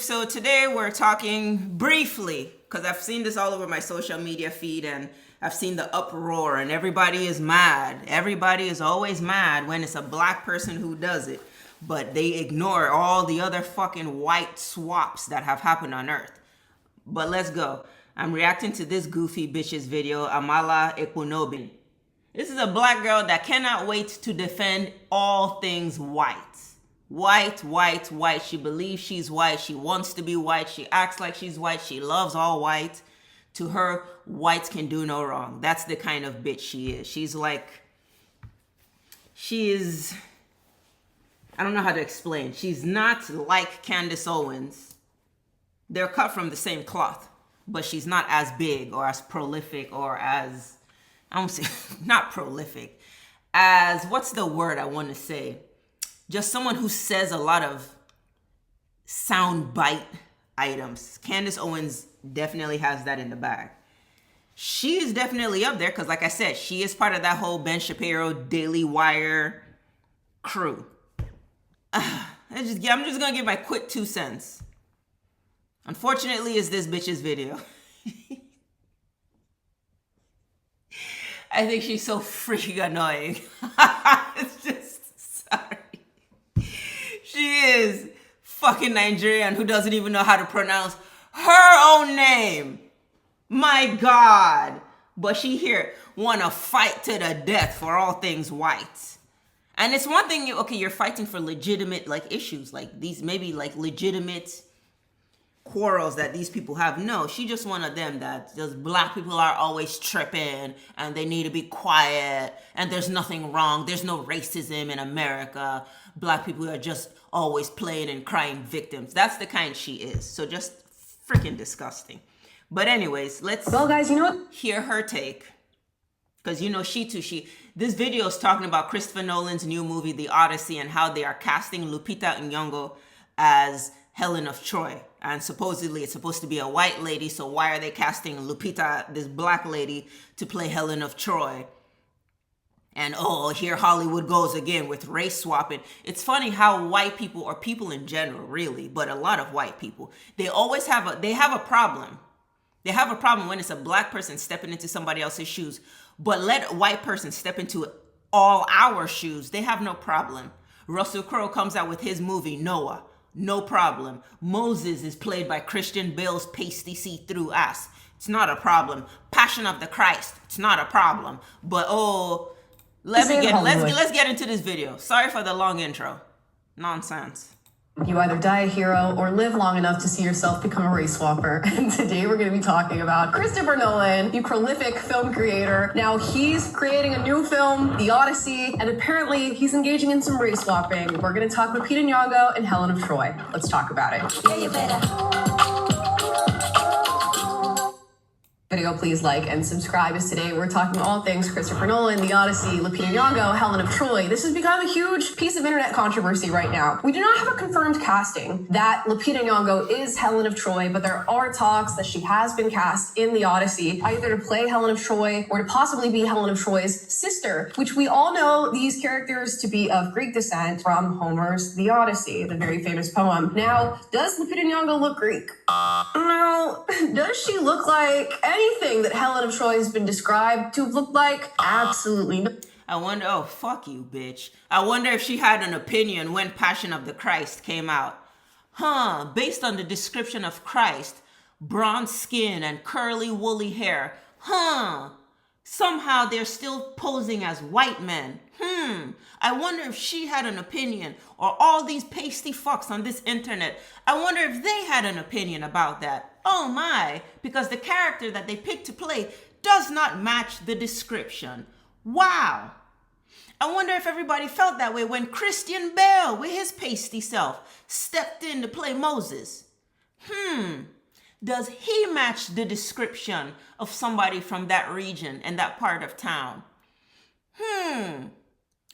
So today we're talking briefly, because I've seen this all over my social media feed and I've seen the uproar and everybody is mad. Everybody is always mad when it's a black person who does it, but they ignore all the other fucking white swaps that have happened on Earth. But let's go. I'm reacting to this goofy bitch's video, Amala Ekpunobi. This is a black girl that cannot wait to defend all things white. White, white, white. She believes she's white. She wants to be white. She acts like she's white. She loves all white. To her, whites can do no wrong. That's the kind of bitch she is. I don't know how to explain. She's not like Candace Owens. They're cut from the same cloth, but she's not as big or as prolific or as, I won't say, not prolific, as, what's the word I want to say? Just someone who says a lot of sound bite items. Candace Owens definitely has that in the bag. She is definitely up there because, like I said, she is part of that whole Ben Shapiro, Daily Wire crew. I'm just going to give my quick 2 cents. Unfortunately, it's this bitch's video. I think she's so freaking annoying. It's just, sorry. She is fucking Nigerian who doesn't even know how to pronounce her own name. My God. But she here want to fight to the death for all things white. And it's one thing, you're fighting for legitimate issues like these, maybe legitimate quarrels that these people have. No, she just one of them that just black people are always tripping and they need to be quiet and there's nothing wrong. There's no racism in America. Black people are just always playing and crying victims. That's the kind she is. So just freaking disgusting. But anyways, let's hear her take. Because this video is talking about Christopher Nolan's new movie, The Odyssey, and how they are casting Lupita Nyongo as Helen of Troy. And supposedly it's supposed to be a white lady, so why are they casting Lupita, this black lady, to play Helen of Troy? And here Hollywood goes again with race swapping. It's funny how white people, or people in general really, but a lot of white people, they have a problem. They have a problem when it's a black person stepping into somebody else's shoes. But let a white person step into all our shoes, they have no problem. Russell Crowe comes out with his movie, Noah. No problem. Moses is played by Christian Bale's pasty see-through ass. It's not a problem. Passion of the Christ. It's not a problem. But let's get into this video. Sorry for the long intro. Nonsense. You either die a hero or live long enough to see yourself become a race swapper. And today we're going to be talking about Christopher Nolan, the prolific film creator. Now he's creating a new film, The Odyssey, and apparently he's engaging in some race swapping. We're going to talk Lupita Nyongo and Helen of Troy. Let's talk about it. Yeah, you better. Video, please like and subscribe, as today we're talking all things Christopher Nolan, The Odyssey, Lupita Nyongo, Helen of Troy. This has become a huge piece of internet controversy right now. We do not have a confirmed casting that Lupita Nyongo is Helen of Troy, but there are talks that she has been cast in The Odyssey, either to play Helen of Troy or to possibly be Helen of Troy's sister, which we all know these characters to be of Greek descent from Homer's The Odyssey, the very famous poem. Now, does Lupita Nyongo look Greek? No. Does she look like anything that Helen of Troy has been described to look like? Absolutely not. I wonder, fuck you, bitch. I wonder if she had an opinion when Passion of the Christ came out. Based on the description of Christ, bronze skin and curly woolly hair. Somehow they're still posing as white men. I wonder if she had an opinion, or all these pasty fucks on this internet. I wonder if they had an opinion about that. Oh my, because the character that they picked to play does not match the description. Wow. I wonder if everybody felt that way when Christian Bale, with his pasty self, stepped in to play Moses. Does he match the description of somebody from that region and that part of town?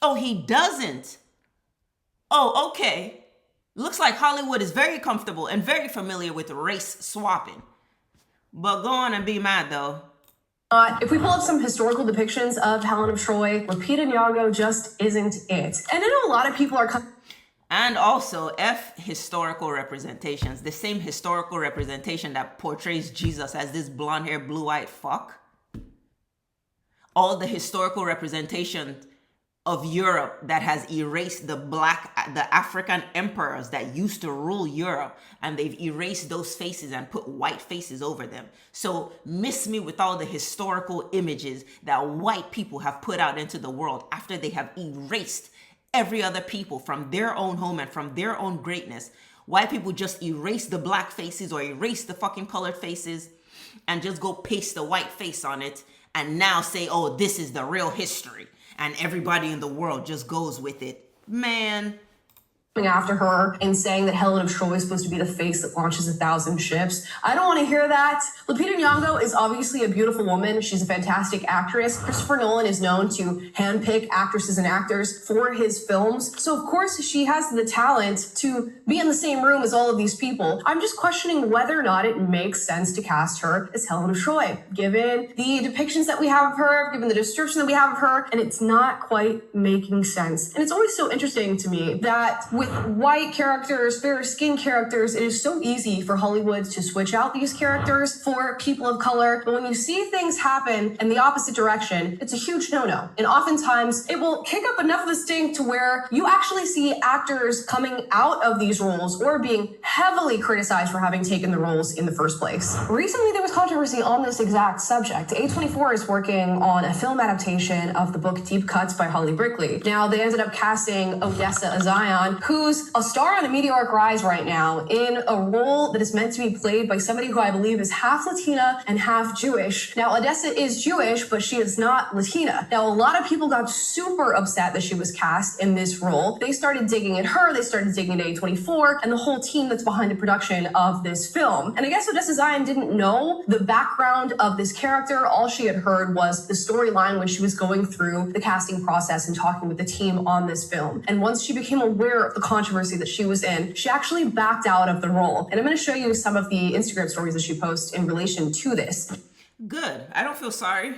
Oh, he doesn't. Oh, okay. Looks like Hollywood is very comfortable and very familiar with race swapping. But go on and be mad, though. If we pull up some historical depictions of Helen of Troy, Lupita Nyongo just isn't it. And I know a lot of people are And also, F historical representations. The same historical representation that portrays Jesus as this blonde-haired, blue-eyed fuck. All the historical representation of Europe that has erased the African emperors that used to rule Europe, and they've erased those faces and put white faces over them. So miss me with all the historical images that white people have put out into the world after they have erased every other people from their own home and from their own greatness. White people just erase the black faces or erase the fucking colored faces and just go paste the white face on it and now say, oh, this is the real history. And everybody in the world just goes with it. Man. After her and saying that Helen of Troy is supposed to be the face that launches 1,000 ships. I don't want to hear that. Lupita Nyongo is obviously a beautiful woman. She's a fantastic actress. Christopher Nolan is known to handpick actresses and actors for his films. So of course she has the talent to be in the same room as all of these people. I'm just questioning whether or not it makes sense to cast her as Helen of Troy, given the depictions that we have of her, given the description that we have of her, and it's not quite making sense. And it's always so interesting to me that with white characters, fair skinned characters, it is so easy for Hollywood to switch out these characters for people of color. But when you see things happen in the opposite direction, it's a huge no-no. And oftentimes it will kick up enough of a stink to where you actually see actors coming out of these roles or being heavily criticized for having taken the roles in the first place. Recently, there was controversy on this exact subject. A24 is working on a film adaptation of the book Deep Cuts by Holly Brickley. Now, they ended up casting Odessa Zion, who's a star on a meteoric rise right now in a role that is meant to be played by somebody who I believe is half Latina and half Jewish. Now, Odessa is Jewish, but she is not Latina. Now, a lot of people got super upset that she was cast in this role. They started digging at her, they started digging at A24, and the whole team that's behind the production of this film. And I guess Odessa Zion didn't know the background of this character. All she had heard was the storyline when she was going through the casting process and talking with the team on this film. And once she became aware of the controversy that she was in, she actually backed out of the role. And I'm going to show you some of the Instagram stories that she posts in relation to this. Good. I don't feel sorry.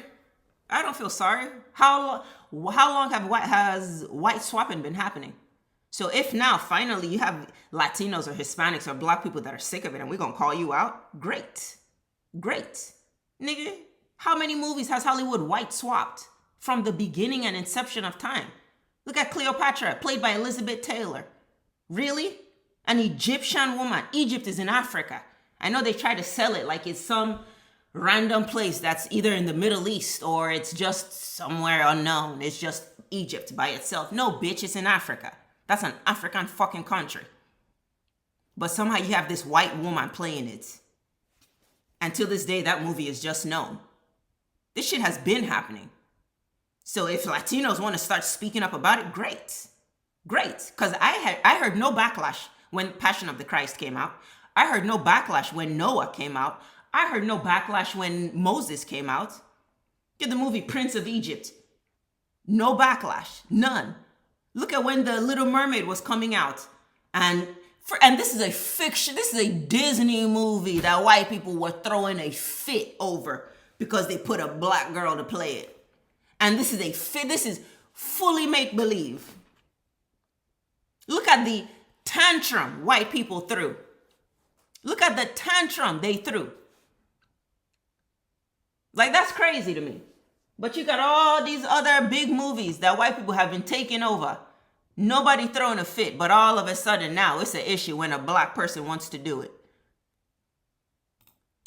I don't feel sorry. How long has white swapping been happening? So if now finally you have Latinos or Hispanics or black people that are sick of it and we're going to call you out, great. Great. Nigga, how many movies has Hollywood white swapped from the beginning and inception of time? Look at Cleopatra, played by Elizabeth Taylor. Really? An Egyptian woman. Egypt is in Africa. I know they try to sell it like it's some random place that's either in the Middle East or it's just somewhere unknown. It's just Egypt by itself. No, bitch, it's in Africa. That's an African fucking country. But somehow you have this white woman playing it. And till this day, that movie is just known. This shit has been happening. So if Latinos want to start speaking up about it, great. Great. Because I heard no backlash when Passion of the Christ came out. I heard no backlash when Noah came out. I heard no backlash when Moses came out. Get the movie Prince of Egypt. No backlash. None. Look at when The Little Mermaid was coming out. And this is a fiction. This is a Disney movie that white people were throwing a fit over because they put a black girl to play it. And this is a fit. This is fully make-believe. Look at the tantrum white people threw. Look at the tantrum they threw. Like, that's crazy to me. But you got all these other big movies that white people have been taking over. Nobody throwing a fit, but all of a sudden now it's an issue when a black person wants to do it.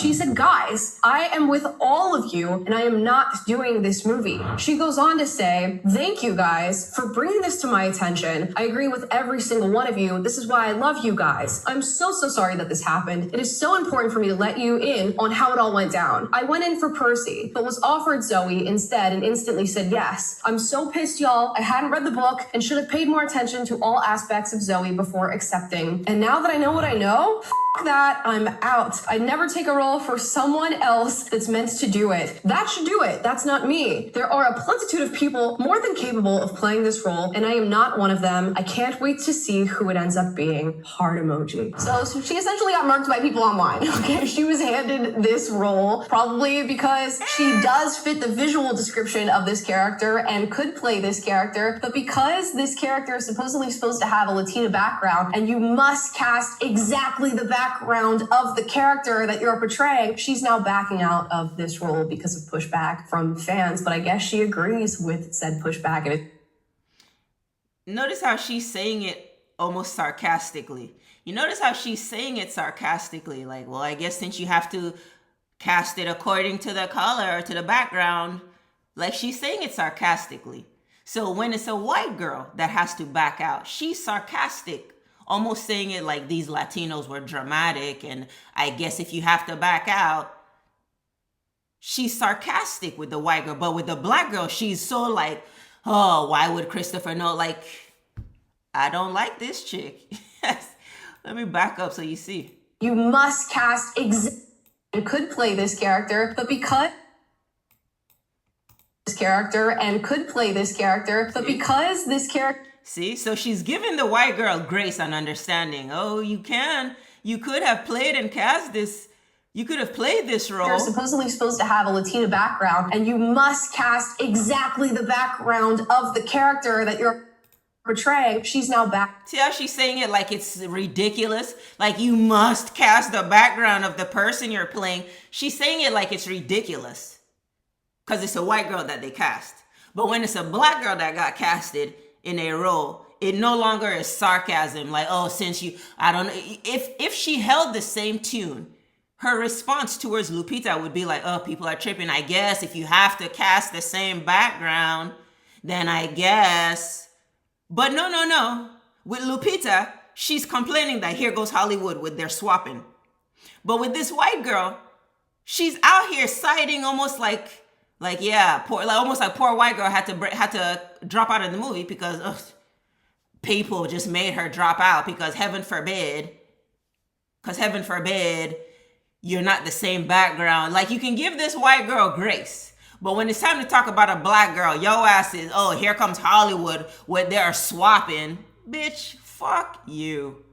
She said, guys, I am with all of you and I am not doing this movie. She goes on to say, thank you guys for bringing this to my attention. I agree with every single one of you. This is why I love you guys. I'm so sorry that this happened. It is so important for me to let you in on how it all went down. I went in for Percy, but was offered Zoe instead and instantly said yes. I'm so pissed, y'all. I hadn't read the book and should have paid more attention to all aspects of Zoe before accepting. And now that I know what I know, that, I'm out. I'd never take a role for someone else that's meant to do it. That should do it. That's not me. There are a plentitude of people more than capable of playing this role, and I am not one of them. I can't wait to see who it ends up being. Heart emoji. So she essentially got marked by people online. Okay, she was handed this role probably because she does fit the visual description of this character and could play this character, but because this character is supposedly supposed to have a Latina background and you must cast exactly the background of the character that you're portraying, she's now backing out of this role because of pushback from fans. But I guess she agrees with said pushback. And notice how she's saying it almost sarcastically. You notice how she's saying it sarcastically, like, well, I guess since you have to cast it according to the color or to the background, like she's saying it sarcastically. So when it's a white girl that has to back out, she's sarcastic, almost saying it like these Latinos were dramatic, and I guess if you have to back out, she's sarcastic with the white girl. But with the black girl, she's so like, oh, why would Christopher know? Like, I don't like this chick. Yes. Let me back up so you see. You must cast and could play this character, but because this character and could play this character, but because this character. See, so she's giving the white girl grace and understanding. Oh, you could have played and cast this. You could have played this role. You're supposedly supposed to have a Latina background, and you must cast exactly the background of the character that you're portraying. She's now back. See how she's saying it like it's ridiculous? Like you must cast the background of the person you're playing. She's saying it like it's ridiculous because it's a white girl that they cast. But when it's a black girl that got casted in a role, it no longer is sarcasm. Like, oh, since you, I don't know. If she held the same tune, her response towards Lupita would be like, oh, people are tripping. I guess if you have to cast the same background, then I guess. But no. With Lupita, she's complaining that here goes Hollywood with their swapping. But with this white girl, she's out here siding almost like yeah, poor, like almost like poor white girl had to drop out of the movie because people just made her drop out because heaven forbid, you're not the same background. Like you can give this white girl grace. But when it's time to talk about a black girl, your ass is, oh, here comes Hollywood where they're swapping. Bitch, fuck you.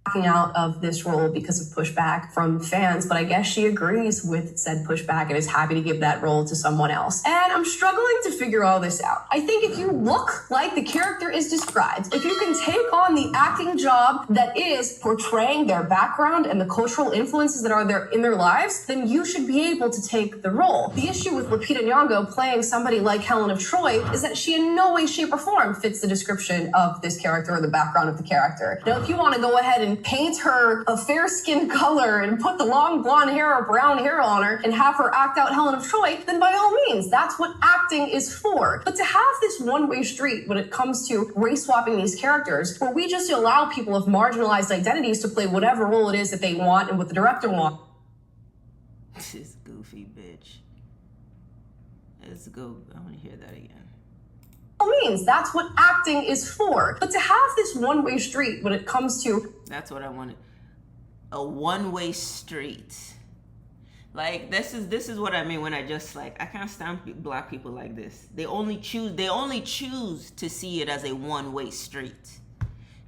Backing out of this role because of pushback from fans, but I guess she agrees with said pushback and is happy to give that role to someone else. And I'm struggling to figure all this out. I think if you look like the character is described, if you can take on the acting job that is portraying their background and the cultural influences that are there in their lives, then you should be able to take the role. The issue with Lupita Nyongo playing somebody like Helen of Troy is that she in no way, shape, or form fits the description of this character or the background of the character. Now, if you want to go ahead and paint her a fair skin color and put the long blonde hair or brown hair on her and have her act out Helen of Troy, then by all means, that's what acting is for. But to have this one-way street when it comes to race swapping these characters, where we just allow people of marginalized identities to play whatever role it is that they want and what the director wants. This goofy bitch. Let's go. I want to hear that again. Means that's what acting is for. But to have this one-way street when it comes to, that's what I wanted, a one-way street. Like this is what I mean when I just like, I can't stand black people like this. They only choose to see it as a one-way street.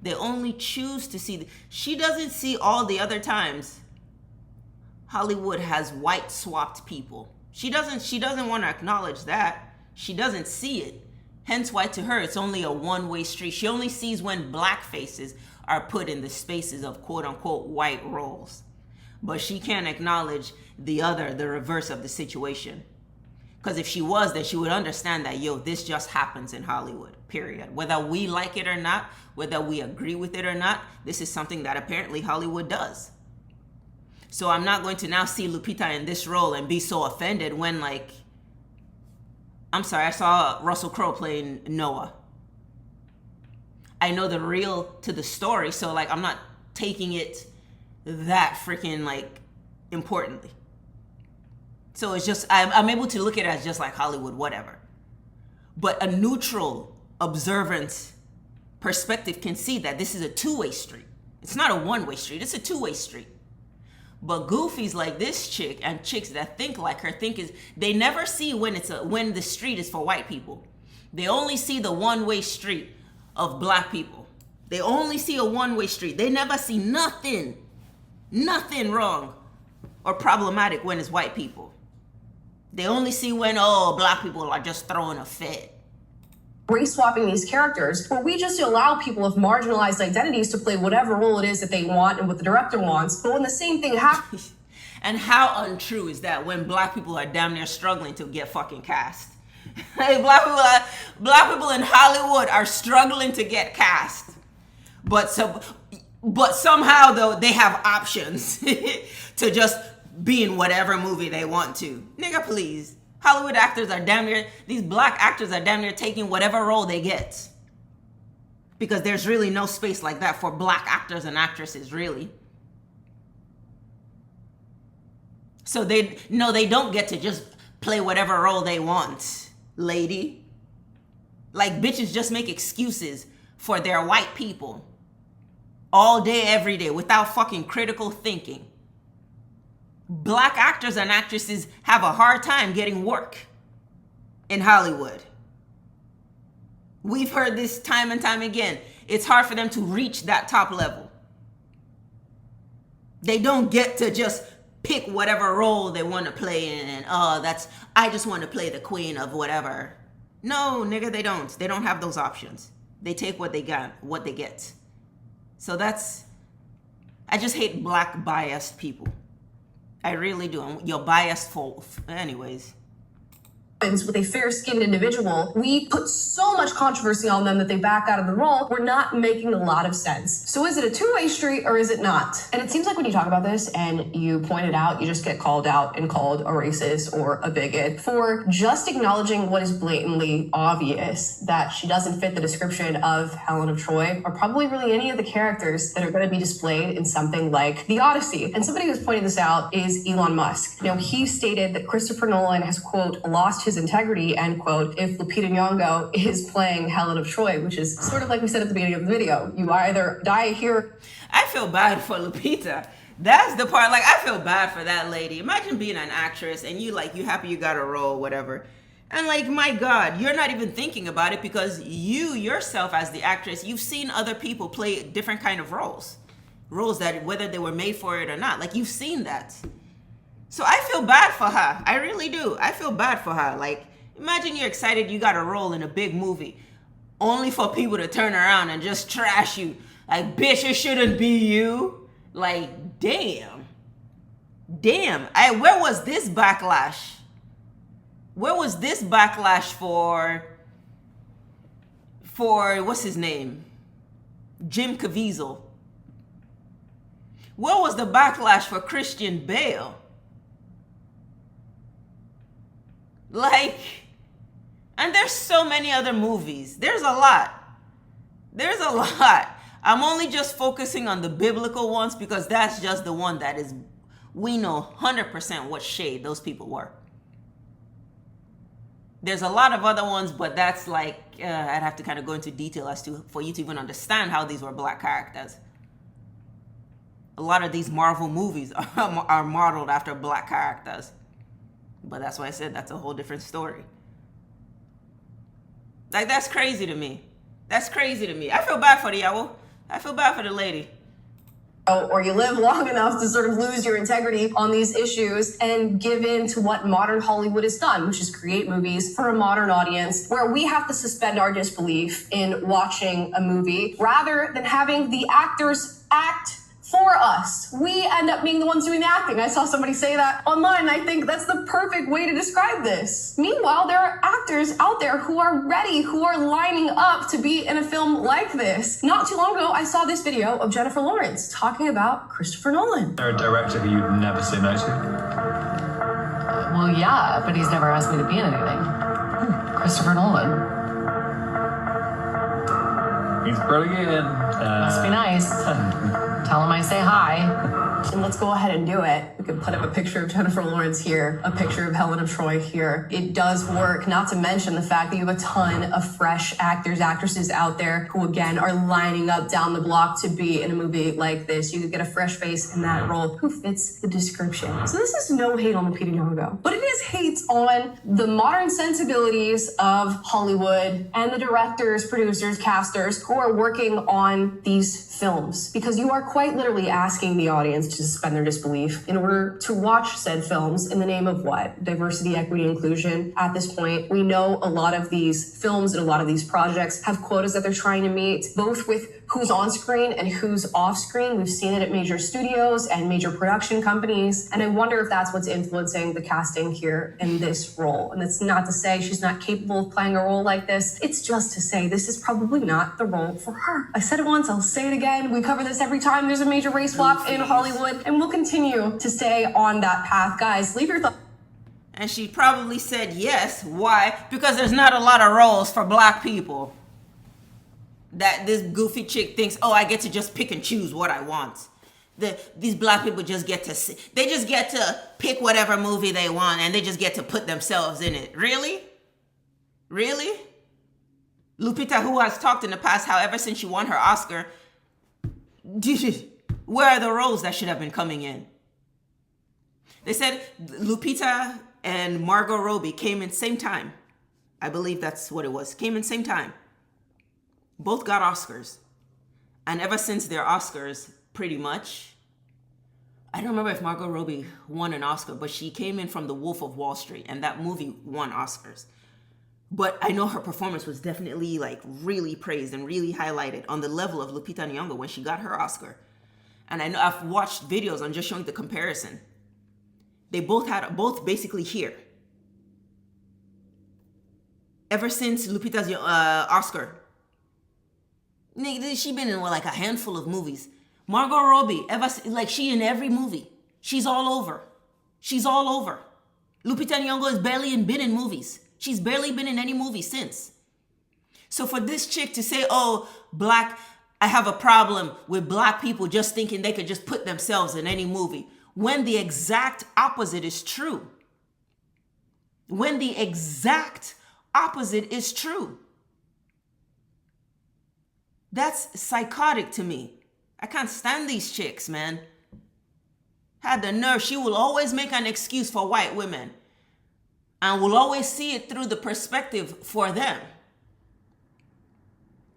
They only choose to see she doesn't see all the other times Hollywood has white swapped people. She doesn't want to acknowledge that. She doesn't see it. Hence why to her, it's only a one-way street. She only sees when black faces are put in the spaces of quote-unquote white roles. But she can't acknowledge the reverse of the situation. Because if she was, then she would understand that, yo, this just happens in Hollywood, period. Whether we like it or not, whether we agree with it or not, this is something that apparently Hollywood does. So I'm not going to now see Lupita in this role and be so offended when, like, I'm sorry, I saw Russell Crowe playing Noah. I know the real to the story, so like I'm not taking it that freaking like importantly. So it's just, I'm able to look at it as just like Hollywood, whatever. But a neutral, observant perspective can see that this is a two-way street. It's not a one-way street, it's a two-way street. But goofies like this chick and chicks that think like her they never see when when the street is for white people. They only see the one-way street of black people. They only see a one-way street. They never see nothing wrong or problematic when it's white people. They only see when, black people are just throwing a fit. Race swapping these characters, where we just allow people of marginalized identities to play whatever role it is that they want and what the director wants. But when the same thing happens. And how untrue is that when black people are damn near struggling to get fucking cast? black people in Hollywood are struggling to get cast. But somehow though they have options to just be in whatever movie they want to. Nigga, please. Hollywood actors are damn near, these black actors are damn near taking whatever role they get. Because there's really no space like that for black actors and actresses, really. So they don't get to just play whatever role they want, lady. Like, bitches just make excuses for their white people all day, every day, without fucking critical thinking. Black actors and actresses have a hard time getting work in Hollywood. We've heard this time and time again. It's hard for them to reach that top level. They don't get to just pick whatever role they want to play in and I just want to play the queen of whatever. No, nigga, they don't. They don't have those options. They take what they get. So I just hate black biased people. I really do. You're biased for, anyways. With a fair-skinned individual, we put so much controversy on them that they back out of the role. We're not making a lot of sense. So is it a two-way street or is it not? And it seems like when you talk about this and you point it out, you just get called out and called a racist or a bigot for just acknowledging what is blatantly obvious, that she doesn't fit the description of Helen of Troy or probably really any of the characters that are going to be displayed in something like The Odyssey. And somebody who's pointing this out is Elon Musk. Now, he stated that Christopher Nolan has, quote, lost his integrity, end quote, if Lupita Nyongo is playing Helen of Troy, which is sort of like we said at the beginning of the video. You either die here. I feel bad for Lupita. That's the part, like, I feel bad for that lady. Imagine being an actress and you happy you got a role, whatever. And like, my God, you're not even thinking about it because you yourself as the actress, you've seen other people play different kind of roles that whether they were made for it or not, like you've seen that. So I feel bad for her. I really do. I feel bad for her. Like, imagine you're excited you got a role in a big movie only for people to turn around and just trash you. Like, bitch, it shouldn't be you. Like, damn. Where was this backlash? Where was this backlash for what's his name? Jim Caviezel. Where was the backlash for Christian Bale? Like, and there's so many other movies. There's a lot. I'm only just focusing on the biblical ones because that's just the one that is, we know 100% what shade those people were. There's a lot of other ones, but that's like, I'd have to kind of go into detail for you to even understand how these were black characters. A lot of these Marvel movies are modeled after black characters. But that's why I said that's a whole different story. Like, that's crazy to me. I feel bad for the yawo. I feel bad for the lady. Or you live long enough to sort of lose your integrity on these issues and give in to what modern Hollywood has done, which is create movies for a modern audience where we have to suspend our disbelief in watching a movie rather than having the actors act for us. We end up being the ones doing the acting. I saw somebody say that online, and I think that's the perfect way to describe this. Meanwhile, there are actors out there who are ready, who are lining up to be in a film like this. Not too long ago, I saw this video of Jennifer Lawrence talking about Christopher Nolan. They're a director who you'd never say no to? Well, yeah, but he's never asked me to be in anything. Christopher Nolan. He's brilliant. Must be nice. Tell him I say hi. And let's go ahead and do it. We could put up a picture of Jennifer Lawrence here, a picture of Helen of Troy here. It does work, not to mention the fact that you have a ton of fresh actors, actresses out there who, again, are lining up down the block to be in a movie like this. You could get a fresh face in that role who fits the description. So this is no hate on Lupita Nyong'o, but it is hate on the modern sensibilities of Hollywood and the directors, producers, casters who are working on these films, because you are quite literally asking the audience to suspend their disbelief in order to watch said films in the name of what? Diversity, equity, inclusion. At this point, we know a lot of these films and a lot of these projects have quotas that they're trying to meet, both with who's on screen and who's off screen. We've seen it at major studios and major production companies. And I wonder if that's what's influencing the casting here in this role. And it's not to say she's not capable of playing a role like this. It's just to say this is probably not the role for her. I said it once, I'll say it again. We cover this every time there's a major race swap in Hollywood, and we'll continue to stay on that path. Guys, leave your thoughts. And she probably said yes. Why? Because there's not a lot of roles for black people. That this goofy chick thinks, oh, I get to just pick and choose what I want. These black people just get to they just get to pick whatever movie they want, and they just get to put themselves in it. Really? Really? Lupita, who has talked in the past how ever since she won her Oscar, where are the roles that should have been coming in? They said Lupita and Margot Robbie came in same time. I believe that's what it was. Came in same time. Both got Oscars. And ever since their Oscars, pretty much, I don't remember if Margot Robbie won an Oscar, but she came in from The Wolf of Wall Street, and that movie won Oscars. But I know her performance was definitely like really praised and really highlighted on the level of Lupita Nyong'o when she got her Oscar. And I know I've watched videos on just showing the comparison. They both basically here. Ever since Lupita's Oscar, she been in like a handful of movies. Margot Robbie, she in every movie. She's all over. She's all over. Lupita Nyong'o has barely been in movies. She's barely been in any movie since. So for this chick to say, oh, I have a problem with black people just thinking they could just put themselves in any movie, when the exact opposite is true. When the exact opposite is true. That's psychotic to me. I can't stand these chicks, man. Had the nerve. She will always make an excuse for white women. And will always see it through the perspective for them.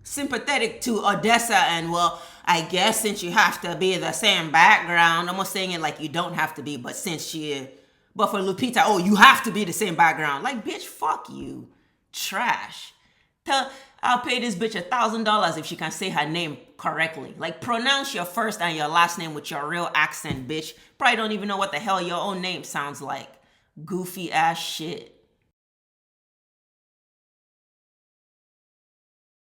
Sympathetic to Odessa and, well, I guess since you have to be the same background, almost saying it like you don't have to be, but but for Lupita, oh, you have to be the same background. Like, bitch, fuck you. Trash. I'll pay this bitch $1,000 if she can say her name correctly. Like, pronounce your first and your last name with your real accent, bitch. Probably don't even know what the hell your own name sounds like. Goofy ass shit.